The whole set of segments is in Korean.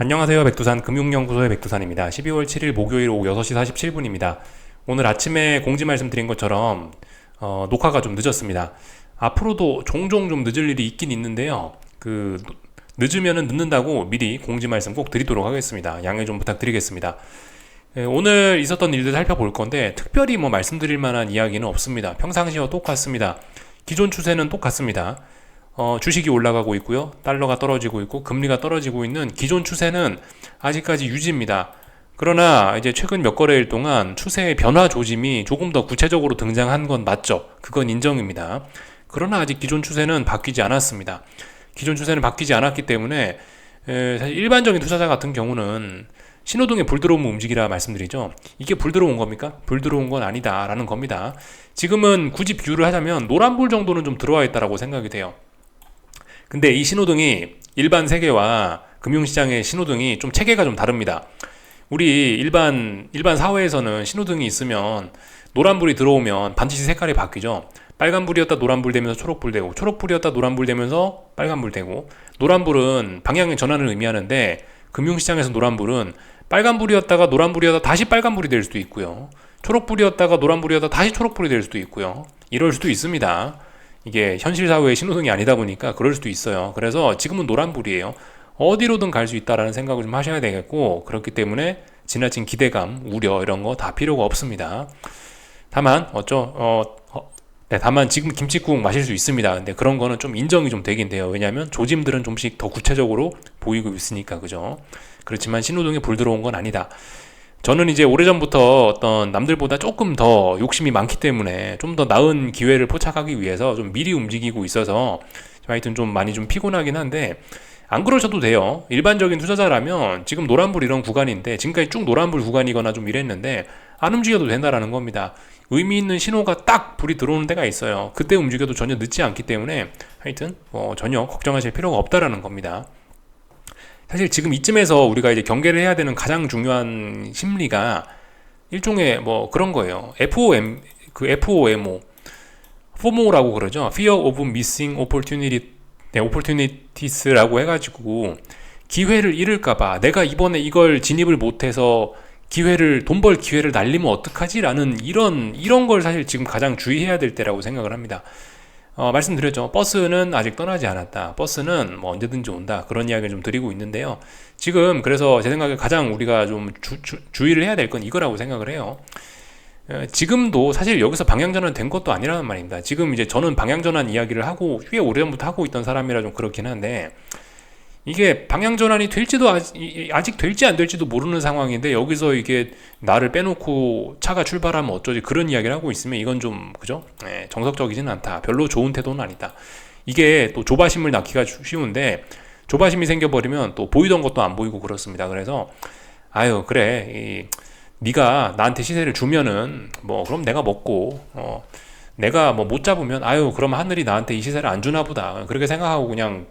안녕하세요. 백두산 금융연구소의 백두산입니다. 12월 7일 목요일 오후 6시 47분입니다. 오늘 아침에 공지 말씀드린 것처럼 녹화가 좀 늦었습니다. 앞으로도 종종 좀 늦을 일이 있긴 있는데요. 늦으면은 늦는다고 미리 공지 말씀 꼭 드리도록 하겠습니다. 양해 좀 부탁드리겠습니다. 오늘 있었던 일들 살펴볼 건데 특별히 말씀드릴 만한 이야기는 없습니다. 평상시와 똑같습니다. 기존 추세는 똑같습니다. 주식이 올라가고 있고요. 달러가 떨어지고 있고 금리가 떨어지고 있는 기존 추세는 아직까지 유지입니다. 그러나 이제 최근 몇 거래일 동안 추세의 변화 조짐이 조금 더 구체적으로 등장한 건 맞죠. 그건 인정입니다. 그러나 아직 기존 추세는 바뀌지 않았습니다. 기존 추세는 바뀌지 않았기 때문에 사실 일반적인 투자자 같은 경우는 신호등에 불 들어오면 움직이라 말씀드리죠. 이게 불 들어온 겁니까? 불 들어온 건 아니다 라는 겁니다. 지금은 굳이 비유를 하자면 노란불 정도는 좀 들어와 있다라고 생각이 돼요. 근데 이 신호등이 일반 세계와 금융시장의 신호등이 좀 체계가 좀 다릅니다. 우리 일반 사회에서는 신호등이 있으면 노란불이 들어오면 반드시 색깔이 바뀌죠. 빨간불이었다 노란불 되면서 초록불 되고, 초록불이었다 노란불 되면서 빨간불 되고, 노란불은 방향의 전환을 의미하는데 금융시장에서 노란불은 빨간불이었다가 노란불이었다 다시 빨간불이 될 수도 있고요. 초록불이었다가 노란불이었다 다시 초록불이 될 수도 있고요. 이럴 수도 있습니다. 이게 현실 사회의 신호등이 아니다 보니까 그럴 수도 있어요. 그래서 지금은 노란불이에요. 어디로든 갈 수 있다라는 생각을 좀 하셔야 되겠고, 그렇기 때문에 지나친 기대감, 우려 이런 거 다 필요가 없습니다. 다만 다만 지금 김칫국 마실 수 있습니다. 근데 그런 거는 좀 인정이 좀 되긴 돼요. 왜냐하면 조짐들은 좀씩 더 구체적으로 보이고 있으니까, 그죠? 그렇지만 신호등에 불 들어온 건 아니다. 저는 이제 오래전부터 어떤 남들보다 조금 더 욕심이 많기 때문에 좀 더 나은 기회를 포착하기 위해서 좀 미리 움직이고 있어서 하여튼 좀 많이 좀 피곤하긴 한데, 안 그러셔도 돼요. 일반적인 투자자라면 지금 노란불 이런 구간인데, 지금까지 쭉 노란불 구간이거나 좀 이랬는데 안 움직여도 된다라는 겁니다. 의미 있는 신호가 딱 불이 들어오는 데가 있어요. 그때 움직여도 전혀 늦지 않기 때문에 하여튼 전혀 걱정하실 필요가 없다라는 겁니다. 사실 지금 이쯤에서 우리가 이제 경계를 해야 되는 가장 중요한 심리가 일종의 그런 거예요. FOMO, FOMO라고 그러죠. Fear of Missing Opportunities라고 해가지고 기회를 잃을까봐, 내가 이번에 이걸 진입을 못해서 돈 벌 기회를 날리면 어떡하지라는 이런 걸 사실 지금 가장 주의해야 될 때라고 생각을 합니다. 말씀드렸죠. 버스는 아직 떠나지 않았다. 버스는 언제든지 온다. 그런 이야기를 좀 드리고 있는데요. 지금 그래서 제 생각에 가장 우리가 좀 주의를 해야 될 건 이거라고 생각을 해요. 지금도 사실 여기서 방향전환 된 것도 아니라는 말입니다. 지금 이제 저는 방향전환 이야기를 하고 꽤 오래전부터 하고 있던 사람이라 좀 그렇긴 한데, 이게 방향전환이 될지도 아직 될지 안 될지도 모르는 상황인데, 여기서 이게 나를 빼놓고 차가 출발하면 어쩌지, 그런 이야기를 하고 있으면 이건 좀 그죠? 정석적이지는 않다. 별로 좋은 태도는 아니다. 이게 또 조바심을 낳기가 쉬운데, 조바심이 생겨버리면 또 보이던 것도 안 보이고 그렇습니다. 그래서 그래, 네가 나한테 시세를 주면은 그럼 내가 먹고, 내가 못 잡으면 그럼 하늘이 나한테 이 시세를 안 주나 보다, 그렇게 생각하고 그냥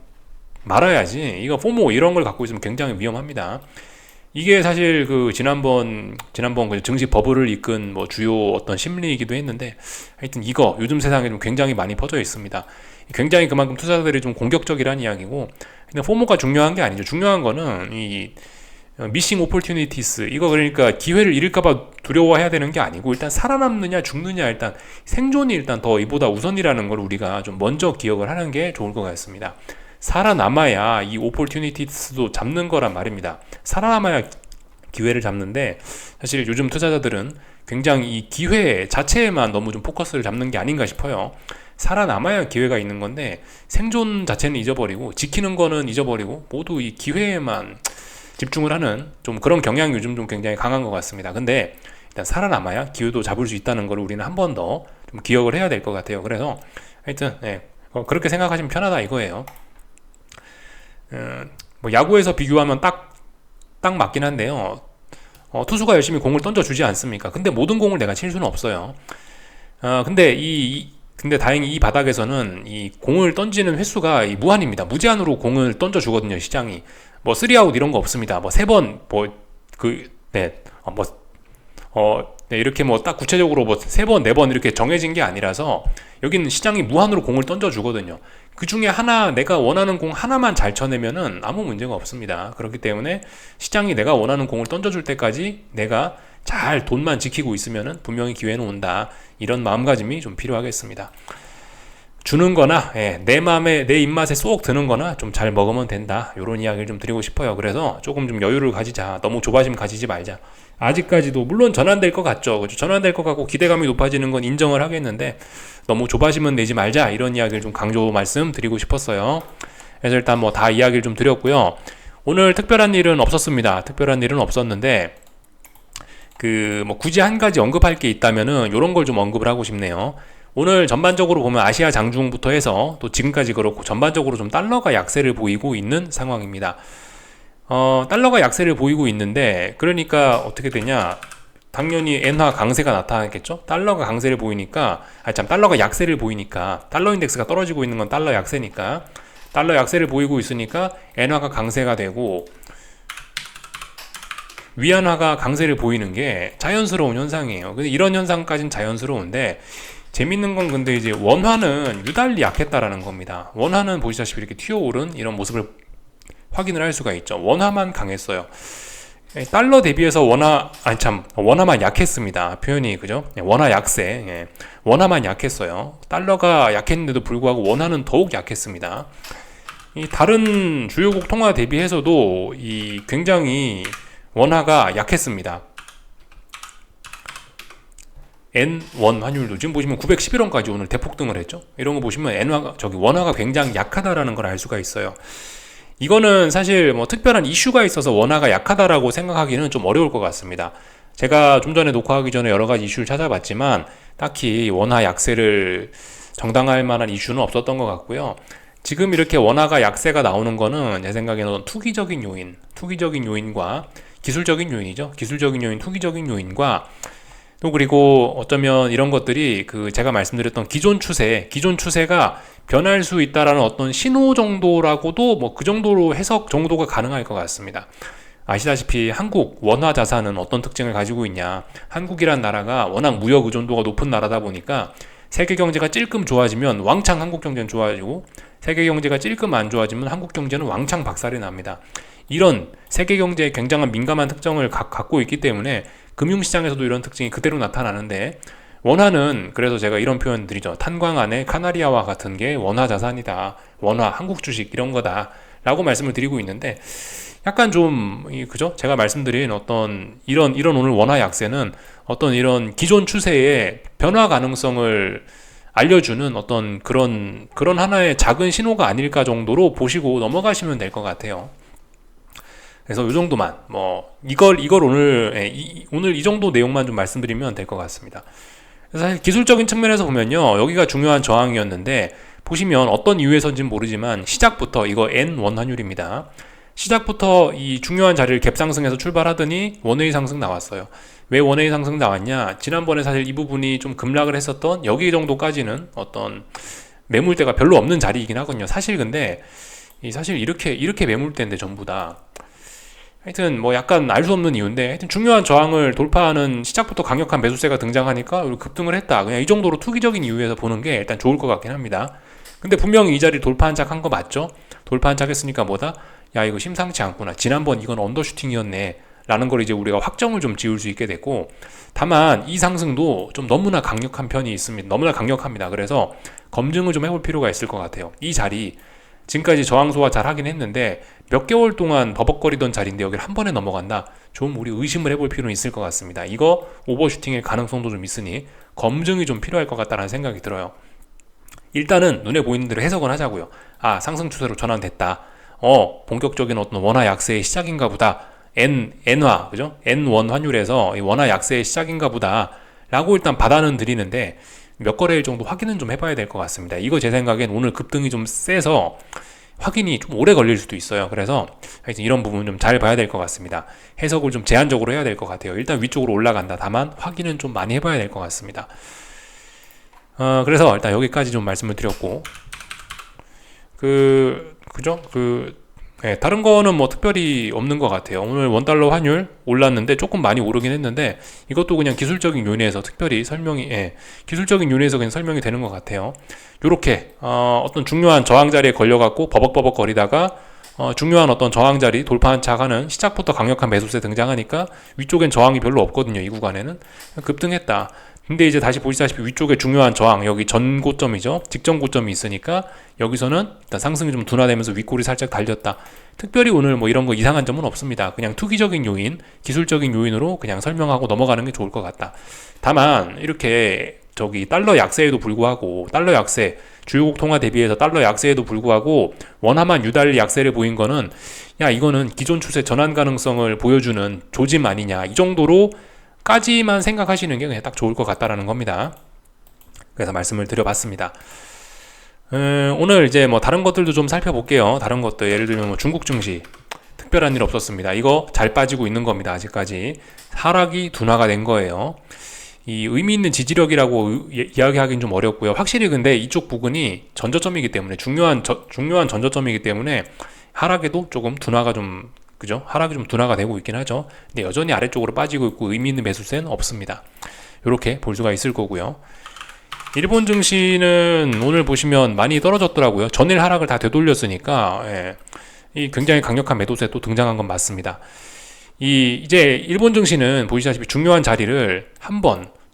말아야지. 이거 포모 이런 걸 갖고 있으면 굉장히 위험합니다. 이게 사실 지난번 증시 버블을 이끈 주요 어떤 심리이기도 했는데, 하여튼 이거 요즘 세상에 좀 굉장히 많이 퍼져 있습니다. 굉장히 그만큼 투자자들이 좀 공격적이라는 이야기고, 근데 포모가 중요한 게 아니죠. 중요한 거는 이 미싱 오퍼튜니티스, 이거 그러니까 기회를 잃을까봐 두려워해야 되는 게 아니고, 일단 살아남느냐 죽느냐, 일단 생존이 일단 더 이보다 우선이라는 걸 우리가 좀 먼저 기억을 하는 게 좋을 것 같습니다. 살아남아야 이 오퍼튜니티스도 잡는 거란 말입니다. 살아남아야 기회를 잡는데, 사실 요즘 투자자들은 굉장히 이 기회 자체에만 너무 좀 포커스를 잡는 게 아닌가 싶어요. 살아남아야 기회가 있는 건데 생존 자체는 잊어버리고 지키는 거는 잊어버리고 모두 이 기회에만 집중을 하는 좀 그런 경향이 요즘 좀 굉장히 강한 것 같습니다. 근데 일단 살아남아야 기회도 잡을 수 있다는 걸 우리는 한 번 더 좀 기억을 해야 될 것 같아요. 그래서 하여튼 그렇게 생각하시면 편하다 이거예요. 야구에서 비교하면 딱 맞긴 한데요. 투수가 열심히 공을 던져주지 않습니까? 근데 모든 공을 내가 칠 수는 없어요. 근데 다행히 이 바닥에서는 이 공을 던지는 횟수가 무한입니다. 무제한으로 공을 던져주거든요, 시장이. 3아웃 이런 거 없습니다. 3번, 이렇게 딱 구체적으로 3번, 4번 이렇게 정해진 게 아니라서 여기는 시장이 무한으로 공을 던져주거든요. 그 중에 하나, 내가 원하는 공 하나만 잘 쳐내면은 아무 문제가 없습니다. 그렇기 때문에 시장이 내가 원하는 공을 던져줄 때까지 내가 잘 돈만 지키고 있으면은 분명히 기회는 온다. 이런 마음가짐이 좀 필요하겠습니다. 주는 거나 내 마음에 내 입맛에 쏙 드는 거나 좀 잘 먹으면 된다, 이런 이야기를 좀 드리고 싶어요. 그래서 조금 좀 여유를 가지자, 너무 조바심 가지지 말자. 아직까지도 물론 전환될 것 같죠. 그렇죠? 전환될 것 같고 기대감이 높아지는 건 인정을 하겠는데 너무 조바심은 내지 말자, 이런 이야기를 좀 강조 말씀드리고 싶었어요. 그래서 일단 뭐 다 이야기를 좀 드렸고요. 오늘 특별한 일은 없었습니다. 특별한 일은 없었는데 그 뭐 굳이 한 가지 언급할 게 있다면은 이런 걸 좀 언급을 하고 싶네요. 오늘 전반적으로 보면 아시아 장중부터 해서 또 지금까지 그렇고 전반적으로 좀 달러가 약세를 보이고 있는 상황입니다. 달러가 약세를 보이고 있는데, 그러니까 어떻게 되냐, 당연히 엔화 강세가 나타나겠죠. 달러가 강세를 보이니까, 달러가 약세를 보이니까, 달러 인덱스가 떨어지고 있는 건 달러 약세니까, 달러 약세를 보이고 있으니까 엔화가 강세가 되고 위안화가 강세를 보이는 게 자연스러운 현상이에요. 근데 이런 현상까지는 자연스러운데, 재밌는 건 근데 이제 원화는 유달리 약했다라는 겁니다. 원화는 보시다시피 이렇게 튀어오른 이런 모습을 확인을 할 수가 있죠. 원화만 강했어요. 달러 대비해서 원화만 약했습니다. 표현이 그죠? 원화 약세. 원화만 약했어요. 달러가 약했는데도 불구하고 원화는 더욱 약했습니다. 이 다른 주요국 통화 대비해서도 이 굉장히 원화가 약했습니다. N1 환율도 지금 보시면 911원까지 오늘 대폭등을 했죠. 이런 거 보시면 원화가 굉장히 약하다라는 걸 알 수가 있어요. 이거는 사실 뭐 특별한 이슈가 있어서 원화가 약하다라고 생각하기는 좀 어려울 것 같습니다. 제가 좀 전에 녹화하기 전에 여러 가지 이슈를 찾아봤지만 딱히 원화 약세를 정당할 만한 이슈는 없었던 것 같고요. 지금 이렇게 원화가 약세가 나오는 거는 제 생각에는 투기적인 요인과 기술적인 요인이죠. 기술적인 요인, 투기적인 요인과 또 그리고 어쩌면 이런 것들이 그 제가 말씀드렸던 기존 추세가 변할 수 있다라는 어떤 신호 정도라고도 뭐 그 정도로 해석 정도가 가능할 것 같습니다. 아시다시피 한국 원화 자산은 어떤 특징을 가지고 있냐. 한국이란 나라가 워낙 무역 의존도가 높은 나라다 보니까 세계 경제가 찔끔 좋아지면 왕창 한국 경제는 좋아지고, 세계 경제가 찔끔 안 좋아지면 한국 경제는 왕창 박살이 납니다. 이런 세계 경제에 굉장한 민감한 특성을 갖고 있기 때문에 금융시장에서도 이런 특징이 그대로 나타나는데, 원화는 그래서 제가 이런 표현 드리죠. 탄광 안에 카나리아와 같은 게 원화 자산이다. 원화, 한국 주식 이런 거다. 라고 말씀을 드리고 있는데, 약간 좀, 그죠? 제가 말씀드린 어떤 이런 오늘 원화 약세는 어떤 이런 기존 추세의 변화 가능성을 알려주는 어떤 그런 하나의 작은 신호가 아닐까 정도로 보시고 넘어가시면 될 것 같아요. 그래서 이 정도만, 이걸 오늘 이 정도 내용만 좀 말씀드리면 될 것 같습니다. 사실 기술적인 측면에서 보면요, 여기가 중요한 저항이었는데, 보시면 어떤 이유에서인지는 모르지만 시작부터 이거 N1 환율입니다. 시작부터 이 중요한 자리를 갭상승해서 출발하더니 원웨이 상승 나왔어요. 왜 원웨이 상승 나왔냐? 지난번에 사실 이 부분이 좀 급락을 했었던 여기 정도까지는 어떤 매물대가 별로 없는 자리이긴 하거든요. 사실 근데 사실 이렇게 매물대인데 전부 다 하여튼 뭐 약간 알 수 없는 이유인데, 하여튼 중요한 저항을 돌파하는 시작부터 강력한 매수세가 등장하니까 급등을 했다. 그냥 이 정도로 투기적인 이유에서 보는 게 일단 좋을 것 같긴 합니다. 근데 분명히 이 자리 돌파 한 짝 한 거 맞죠? 돌파 한 짝 했으니까 뭐다? 야, 이거 심상치 않구나. 지난번 이건 언더슈팅이었네. 라는 걸 이제 우리가 확정을 좀 지을 수 있게 됐고, 다만 이 상승도 좀 너무나 강력한 편이 있습니다. 너무나 강력합니다. 그래서 검증을 좀 해볼 필요가 있을 것 같아요. 이 자리 지금까지 저항 소화 잘 하긴 했는데 몇 개월 동안 버벅거리던 자리인데 여기를 한 번에 넘어간다? 좀 우리 의심을 해볼 필요는 있을 것 같습니다. 이거 오버슈팅의 가능성도 좀 있으니 검증이 좀 필요할 것 같다는 생각이 들어요. 일단은 눈에 보이는 대로 해석은 하자고요. 아, 상승 추세로 전환됐다. 본격적인 어떤 원화 약세의 시작인가 보다. N화, 그죠? N1 환율에서 이 원화 약세의 시작인가 보다. 라고 일단 받아는 드리는데 몇 거래일 정도 확인은 좀 해봐야 될 것 같습니다. 이거 제 생각엔 오늘 급등이 좀 세서 확인이 좀 오래 걸릴 수도 있어요. 그래서 하여튼 이런 부분 좀 잘 봐야 될 것 같습니다. 해석을 좀 제한적으로 해야 될 것 같아요. 일단 위쪽으로 올라간다. 다만 확인은 좀 많이 해봐야 될 것 같습니다. 그래서 일단 여기까지 좀 말씀을 드렸고, 그죠? 예, 다른 거는 뭐 특별히 없는 것 같아요. 오늘 원달러 환율 올랐는데 조금 많이 오르긴 했는데 이것도 그냥 기술적인 요인에서 특별히 설명이, 기술적인 요인에서 그냥 설명이 되는 것 같아요. 요렇게 어떤 중요한 저항 자리에 걸려갖고 버벅버벅 거리다가 중요한 어떤 저항 자리 돌파한 차가는 시작부터 강력한 매수세 등장하니까 위쪽엔 저항이 별로 없거든요. 이 구간에는 급등했다. 근데 이제 다시 보시다시피 위쪽에 중요한 저항, 여기 전 고점이죠. 직전 고점이 있으니까 여기서는 일단 상승이 좀 둔화되면서 윗골이 살짝 달렸다. 특별히 오늘 뭐 이런 거 이상한 점은 없습니다. 그냥 투기적인 요인, 기술적인 요인으로 그냥 설명하고 넘어가는 게 좋을 것 같다. 다만 이렇게 저기 달러 약세에도 불구하고, 달러 약세, 주요국 통화 대비해서 달러 약세에도 불구하고 원화만 유달리 약세를 보인 거는, 야, 이거는 기존 추세 전환 가능성을 보여주는 조짐 아니냐, 이 정도로 까지만 생각하시는 게 그냥 딱 좋을 것 같다라는 겁니다. 그래서 말씀을 드려봤습니다. 오늘 이제 뭐 다른 것들도 좀 살펴볼게요. 다른 것들, 예를 들면 뭐 중국 증시 특별한 일 없었습니다. 이거 잘 빠지고 있는 겁니다. 아직까지 하락이 둔화가 된 거예요. 이 의미 있는 지지력이라고 이야기하기는 좀 어렵고요. 확실히 근데 이쪽 부근이 전저점이기 때문에 중요한 전저점이기 때문에 하락에도 조금 둔화가 좀, 그죠? 하락이 좀 둔화가 되고 있긴 하죠. 근데 여전히 아래쪽으로 빠지고 있고 의미 있는 매수세는 없습니다. 이렇게 볼 수가 있을 거고요. 일본 증시는 오늘 보시면 많이 떨어졌더라고요. 전일 하락을 다 되돌렸으니까, 이 굉장히 강력한 매도세 또 등장한 건 맞습니다. 이제 일본 증시는 보시다시피 중요한 자리를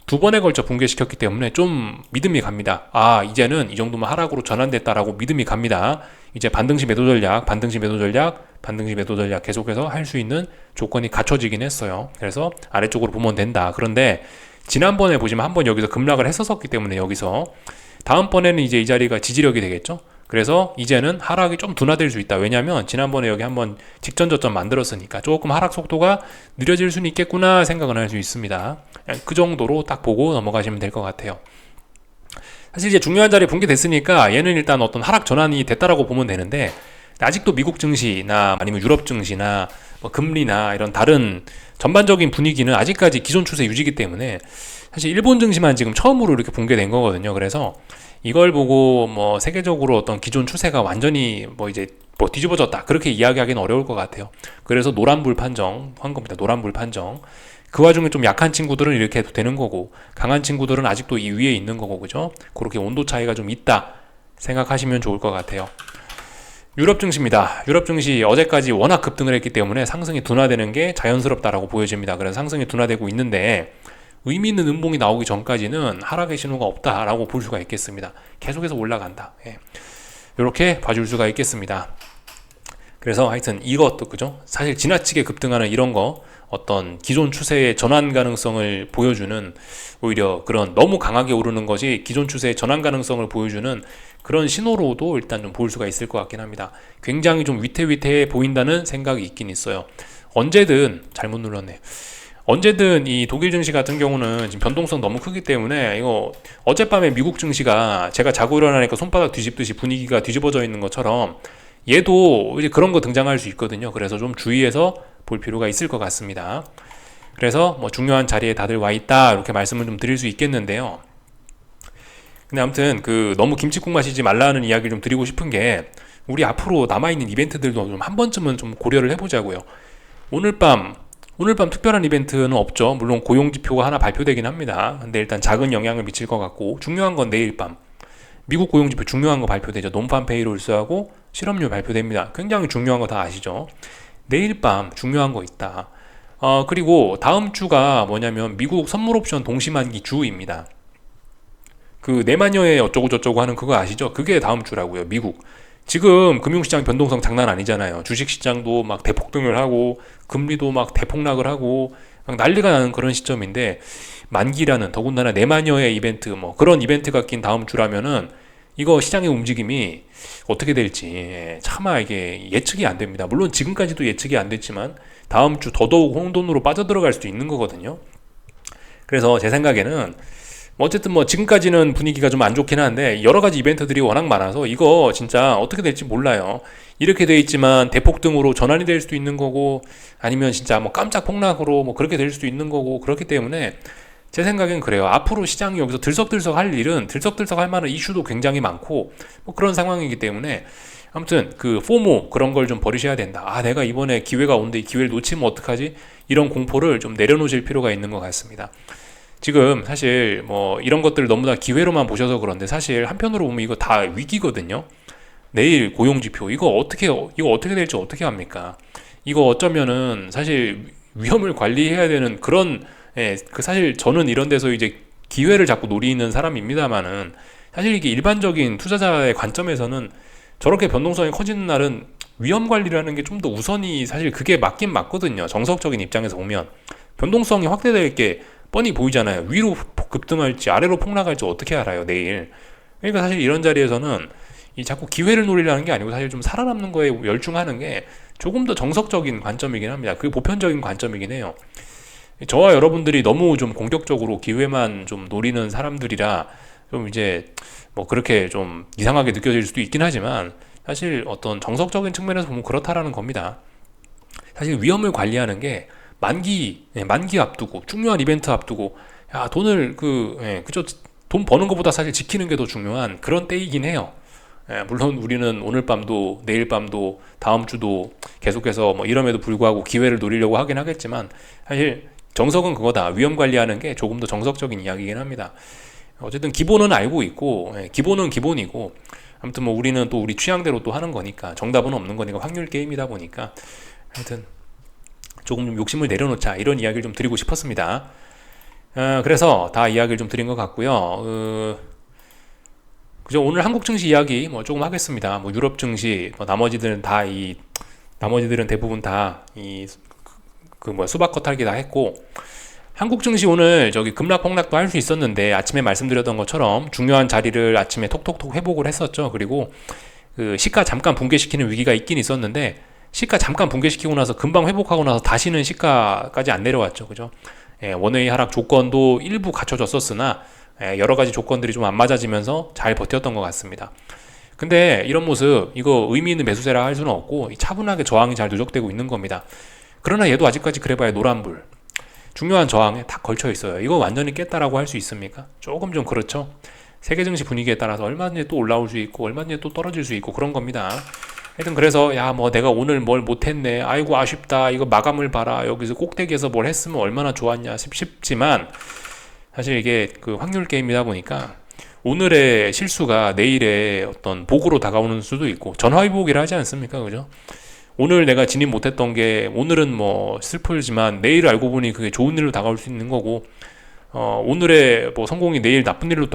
두 번에 걸쳐 붕괴시켰기 때문에 좀 믿음이 갑니다. 아, 이제는 이 정도면 하락으로 전환됐다라고 믿음이 갑니다. 이제 반등시 매도 전략 계속해서 할 수 있는 조건이 갖춰지긴 했어요. 그래서 아래쪽으로 보면 된다. 그런데 지난번에 보시면 한번 여기서 급락을 했었기 때문에 여기서 다음번에는 이제 이 자리가 지지력이 되겠죠. 그래서 이제는 하락이 좀 둔화될 수 있다. 왜냐하면 지난번에 여기 한번 직전 저점 만들었으니까 조금 하락 속도가 느려질 수는 있겠구나 생각은 할 수 있습니다. 그 정도로 딱 보고 넘어가시면 될 것 같아요. 사실 이제 중요한 자리에 붕괴됐으니까 얘는 일단 어떤 하락 전환이 됐다라고 보면 되는데, 아직도 미국 증시나 아니면 유럽 증시나 뭐 금리나 이런 다른 전반적인 분위기는 아직까지 기존 추세 유지기 때문에 사실 일본 증시만 지금 처음으로 이렇게 붕괴된 거거든요. 그래서 이걸 보고 뭐 세계적으로 어떤 기존 추세가 완전히 뭐 이제 뭐 뒤집어졌다 그렇게 이야기하기는 어려울 것 같아요. 그래서 노란불 판정 한 겁니다. 노란불 판정. 그 와중에 좀 약한 친구들은 이렇게 해도 되는 거고, 강한 친구들은 아직도 이 위에 있는 거고, 그죠? 그렇게 온도 차이가 좀 있다 생각하시면 좋을 것 같아요. 유럽 증시입니다. 유럽 증시 어제까지 워낙 급등을 했기 때문에 상승이 둔화되는 게 자연스럽다라고 보여집니다. 그래서 상승이 둔화되고 있는데 의미 있는 음봉이 나오기 전까지는 하락의 신호가 없다라고 볼 수가 있겠습니다. 계속해서 올라간다. 이렇게 봐줄 수가 있겠습니다. 그래서 하여튼 이것도, 그죠? 사실 지나치게 급등하는 이런 거, 어떤 기존 추세의 전환 가능성을 보여주는, 오히려 그런 너무 강하게 오르는 것이 기존 추세의 전환 가능성을 보여주는 그런 신호로도 일단 좀 볼 수가 있을 것 같긴 합니다. 굉장히 좀 위태위태해 보인다는 생각이 있긴 있어요. 잘못 눌렀네. 언제든 이 독일 증시 같은 경우는 지금 변동성 너무 크기 때문에, 이거 어젯밤에 미국 증시가 제가 자고 일어나니까 손바닥 뒤집듯이 분위기가 뒤집어져 있는 것처럼 얘도 이제 그런 거 등장할 수 있거든요. 그래서 좀 주의해서 볼 필요가 있을 것 같습니다. 그래서 뭐 중요한 자리에 다들 와 있다 이렇게 말씀을 좀 드릴 수 있겠는데요. 근데 아무튼 너무 김치국 마시지 말라는 이야기를 좀 드리고 싶은 게, 우리 앞으로 남아있는 이벤트들도 좀 한 번쯤은 좀 고려를 해보자고요. 오늘 밤 특별한 이벤트는 없죠. 물론 고용지표가 하나 발표되긴 합니다. 근데 일단 작은 영향을 미칠 것 같고, 중요한 건 내일 밤 미국 고용지표 중요한 거 발표되죠. 논판 페이롤스하고 실업률 발표됩니다. 굉장히 중요한 거 다 아시죠? 내일 밤 중요한 거 있다. 그리고 다음 주가 뭐냐면 미국 선물 옵션 동시만기 주입니다. 내만여에 어쩌고 저쩌고 하는 그거 아시죠? 그게 다음 주라고요. 미국. 지금 금융시장 변동성 장난 아니잖아요. 주식시장도 막 대폭등을 하고 금리도 막 대폭락을 하고 막 난리가 나는 그런 시점인데, 만기라는, 더군다나 내만여의 이벤트, 뭐 그런 이벤트가 낀 다음 주라면은 이거 시장의 움직임이 어떻게 될지 차마 이게 예측이 안 됩니다. 물론 지금까지도 예측이 안 됐지만 다음 주 더더욱 홍돈으로 빠져들어갈 수도 있는 거거든요. 그래서 제 생각에는 어쨌든 뭐 지금까지는 분위기가 좀 안 좋긴 한데 여러 가지 이벤트들이 워낙 많아서 이거 진짜 어떻게 될지 몰라요. 이렇게 돼 있지만 대폭등으로 전환이 될 수도 있는 거고, 아니면 진짜 뭐 깜짝 폭락으로 뭐 그렇게 될 수도 있는 거고, 그렇기 때문에 제 생각엔 그래요. 앞으로 시장이 여기서 들썩들썩 할 만한 이슈도 굉장히 많고 뭐 그런 상황이기 때문에 아무튼 그 포모 그런 걸 좀 버리셔야 된다. 아, 내가 이번에 기회가 온데 이 기회를 놓치면 어떡하지? 이런 공포를 좀 내려놓으실 필요가 있는 것 같습니다. 지금 사실 뭐 이런 것들을 너무 다 기회로만 보셔서 그런데 사실 한편으로 보면 이거 다 위기거든요. 내일 고용지표 이거 어떻게 될지 어떻게 합니까? 이거 어쩌면은 사실 위험을 관리해야 되는 그런 그 사실 저는 이런 데서 이제 기회를 자꾸 노리는 사람입니다만은 사실 이게 일반적인 투자자의 관점에서는 저렇게 변동성이 커지는 날은 위험 관리라는 게 좀 더 우선이 사실 그게 맞긴 맞거든요. 정석적인 입장에서 보면 변동성이 확대될 게 뻔히 보이잖아요. 위로 급등할지 아래로 폭락할지 어떻게 알아요, 내일. 그러니까 사실 이런 자리에서는 이 자꾸 기회를 노리려는 게 아니고 사실 좀 살아남는 거에 열중하는 게 조금 더 정석적인 관점이긴 합니다. 그게 보편적인 관점이긴 해요. 저와 여러분들이 너무 좀 공격적으로 기회만 좀 노리는 사람들이라 좀 이제 뭐 그렇게 좀 이상하게 느껴질 수도 있긴 하지만 사실 어떤 정석적인 측면에서 보면 그렇다라는 겁니다. 사실 위험을 관리하는 게 만기 앞두고 중요한 이벤트 앞두고 야 돈을 그죠 돈 버는 것보다 사실 지키는 게 더 중요한 그런 때이긴 해요. 물론 우리는 오늘 밤도 내일 밤도 다음 주도 계속해서 뭐 이럼에도 불구하고 기회를 노리려고 하긴 하겠지만 사실 정석은 그거다. 위험 관리하는 게 조금 더 정석적인 이야기이긴 합니다. 어쨌든 기본은 알고 있고 기본은 기본이고 아무튼 뭐 우리는 또 우리 취향대로 또 하는 거니까 정답은 없는 거니까 확률 게임이다 보니까 하여튼 조금 좀 욕심을 내려놓자 이런 이야기를 좀 드리고 싶었습니다. 그래서 다 이야기를 좀 드린 것 같고요. 그죠? 오늘 한국 증시 이야기 뭐 조금 하겠습니다. 뭐 유럽 증시, 뭐 나머지들은 대부분 다 수박 겉핥기 다 했고, 한국 증시 오늘 저기 급락 폭락도 할 수 있었는데 아침에 말씀드렸던 것처럼 중요한 자리를 아침에 톡톡톡 회복을 했었죠. 그리고 그 시가 잠깐 붕괴시키는 위기가 있긴 있었는데 시가 잠깐 붕괴시키고 나서 금방 회복하고 나서 다시는 시가까지 안 내려왔죠. 그죠? 원웨이 하락 조건도 일부 갖춰졌었으나 여러 가지 조건들이 좀 안 맞아지면서 잘 버텼던 것 같습니다. 근데 이런 모습 이거 의미 있는 매수세라 할 수는 없고 차분하게 저항이 잘 누적되고 있는 겁니다. 그러나 얘도 아직까지 그래봐야 노란불 중요한 저항에 딱 걸쳐 있어요. 이거 완전히 깼다라고 할 수 있습니까? 조금 좀 그렇죠. 세계 증시 분위기에 따라서 얼마든지 또 올라올 수 있고 얼마든지 또 떨어질 수 있고 그런 겁니다. 하여튼 그래서 야 뭐 내가 오늘 뭘 못했네 아이고 아쉽다 이거 마감을 봐라 여기서 꼭대기에서 뭘 했으면 얼마나 좋았냐 싶지만 사실 이게 그 확률 게임이다 보니까 오늘의 실수가 내일의 어떤 복으로 다가오는 수도 있고 전화위복이라 하지 않습니까? 그죠? 오늘 내가 진입 못했던 게 오늘은 뭐 슬프지만 내일 알고 보니 그게 좋은 일로 다가올 수 있는 거고 오늘의 뭐 성공이 내일 나쁜 일로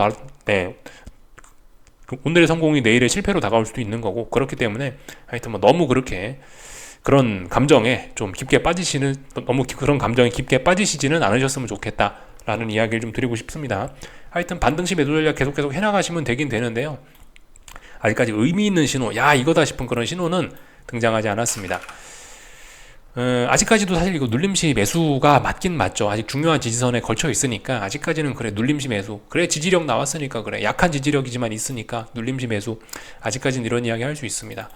오늘의 성공이 내일의 실패로 다가올 수도 있는 거고 그렇기 때문에 하여튼 뭐 너무 그렇게 그런 감정에 좀 깊게 빠지시는 너무 그런 감정에 깊게 빠지시지는 않으셨으면 좋겠다라는 이야기를 좀 드리고 싶습니다. 하여튼 반등시 매도 전략 계속 해나가시면 되긴 되는데요. 아직까지 의미 있는 신호, 야 이거다 싶은 그런 신호는 등장하지 않았습니다. 아직까지도 사실 이거 눌림시 매수가 맞긴 맞죠. 아직 중요한 지지선에 걸쳐 있으니까 아직까지는 그래 눌림시 매수 그래 지지력 나왔으니까 그래 약한 지지력이지만 있으니까 눌림시 매수 아직까지는 이런 이야기 할 수 있습니다.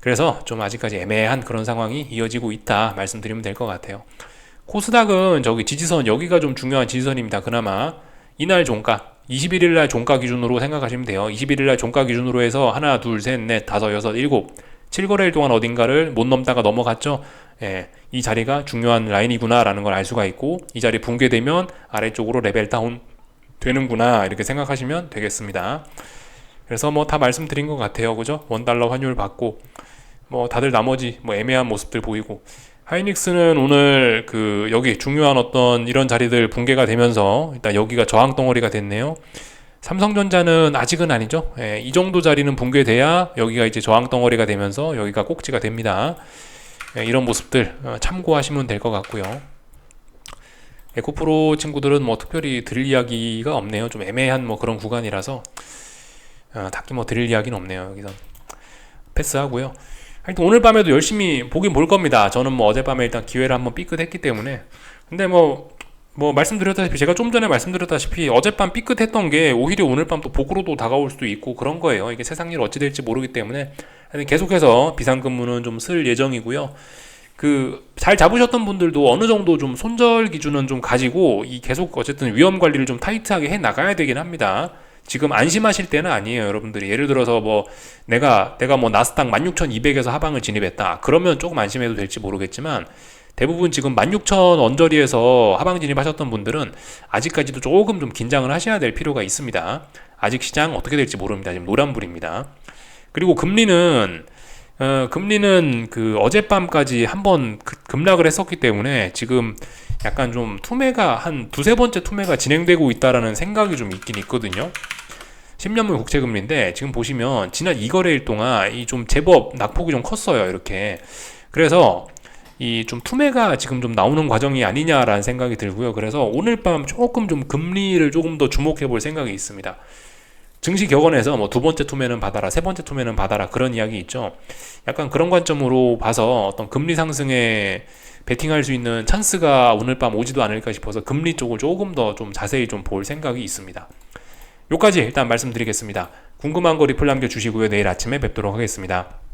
그래서 좀 아직까지 애매한 그런 상황이 이어지고 있다 말씀드리면 될 것 같아요. 코스닥은 저기 지지선 여기가 좀 중요한 지지선입니다. 그나마 이날 종가 21일날 종가 기준으로 생각하시면 돼요. 21일날 종가 기준으로 해서 하나 둘 셋 넷 다섯 여섯 일곱 7거래일 동안 어딘가를 못 넘다가 넘어갔죠. 이 자리가 중요한 라인이구나 라는 걸 알 수가 있고 이 자리 붕괴되면 아래쪽으로 레벨 다운 되는구나 이렇게 생각하시면 되겠습니다. 그래서 뭐 다 말씀드린 것 같아요. 그죠? 원달러 환율 받고 뭐 다들 나머지 뭐 애매한 모습들 보이고 하이닉스는 오늘 그 여기 중요한 어떤 이런 자리들 붕괴가 되면서 일단 여기가 저항 덩어리가 됐네요. 삼성전자는 아직은 아니죠. 이 정도 자리는 붕괴돼야 여기가 이제 저항 덩어리가 되면서 여기가 꼭지가 됩니다. 이런 모습들 참고하시면 될 것 같고요. 에코프로 친구들은 뭐 특별히 드릴 이야기가 없네요. 좀 애매한 뭐 그런 구간이라서 딱히 뭐 드릴 이야기는 없네요. 여기서 패스하고요. 하여튼 오늘 밤에도 열심히 보긴 볼 겁니다. 저는 뭐 어젯밤에 일단 기회를 한번 삐끗했기 때문에 근데 뭐 말씀드렸다시피 제가 좀 전에 말씀드렸다시피 어젯밤 삐끗했던 게 오히려 오늘 밤 또 복으로도 다가올 수도 있고 그런 거예요. 이게 세상 일 어찌 될지 모르기 때문에 계속해서 비상근무는 좀 쓸 예정이고요. 그 잘 잡으셨던 분들도 어느 정도 좀 손절 기준은 좀 가지고 이 계속 어쨌든 위험 관리를 좀 타이트하게 해 나가야 되긴 합니다. 지금 안심하실 때는 아니에요, 여러분들이. 예를 들어서 뭐 내가 뭐 나스닥 16,200에서 하방을 진입했다. 그러면 조금 안심해도 될지 모르겠지만 대부분 지금 16,000 언저리에서 하방 진입하셨던 분들은 아직까지도 조금 좀 긴장을 하셔야 될 필요가 있습니다. 아직 시장 어떻게 될지 모릅니다. 지금 노란불입니다. 그리고 금리는 그 어젯밤까지 한번 급락을 했었기 때문에 지금 약간 좀 투매가 한 두세 번째 투매가 진행되고 있다라는 생각이 좀 있긴 있거든요. 10년물 국채금리인데 지금 보시면 지난 2거래일 동안 이 좀 제법 낙폭이 좀 컸어요. 이렇게. 그래서 이 좀 투매가 지금 좀 나오는 과정이 아니냐라는 생각이 들고요. 그래서 오늘 밤 조금 좀 금리를 조금 더 주목해 볼 생각이 있습니다. 증시 격언에서 뭐 두 번째 투매는 받아라, 세 번째 투매는 받아라 그런 이야기 있죠. 약간 그런 관점으로 봐서 어떤 금리 상승에 베팅할 수 있는 찬스가 오늘 밤 오지도 않을까 싶어서 금리 쪽을 조금 더 좀 자세히 좀 볼 생각이 있습니다. 요까지 일단 말씀드리겠습니다. 궁금한 거 리플 남겨주시고요. 내일 아침에 뵙도록 하겠습니다.